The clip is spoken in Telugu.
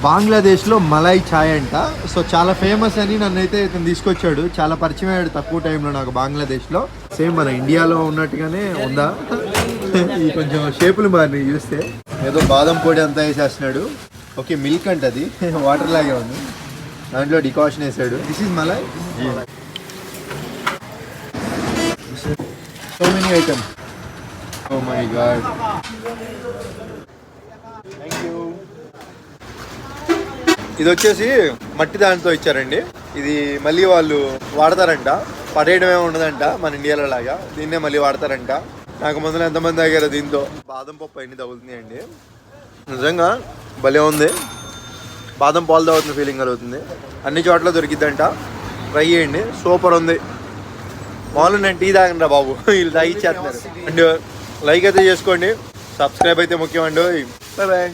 బంగ్లాదేశ్లో మలై ఛాయ్ అంట. సో చాలా ఫేమస్ అని నన్నైతే ఇతను తీసుకొచ్చాడు. చాలా పరిచయం అయ్యాడు తక్కువ టైంలో నాకు బంగ్లాదేశ్లో. సేమ్ మన ఇండియాలో ఉన్నట్టుగానే ఉందా, ఈ కొంచెం షేపులు మారినాయి చూస్తే. ఏదో బాదం పొడి అంతా వేసేస్తున్నాడు. ఓకే, మిల్క్ అంట అది, వాటర్ లాగే ఉంది. దాంట్లో డికాషన్ వేసాడు. This is malai. So many items. Oh my god. Thank you. ఇది వచ్చేసి మట్టి దాంతో ఇచ్చారండి. ఇది మళ్ళీ వాళ్ళు వాడతారంట, పడేయడమే ఉండదంట మన ఇండియాలో లాగా. దీన్నే మళ్ళీ వాడతారంట. నాకు ముందు ఎంతమంది తాగారు దీంతో. బాదం పప్పు అన్ని తగులుతుంది అండి. నిజంగా భలే ఉంది. బాదం పాలు తాగుతున్న ఫీలింగ్ కలుగుతుంది. అన్ని చోట్ల దొరికిద్దంట. ట్రై చేయండి, సూపర్ ఉంది. మామూలు నేను టీ తాగండి బాబు, వీళ్ళు తాగిచ్చేస్తున్నారు. అండ్ లైక్ అయితే చేసుకోండి, సబ్స్క్రైబ్ అయితే ముఖ్యం అండి. Bye bye.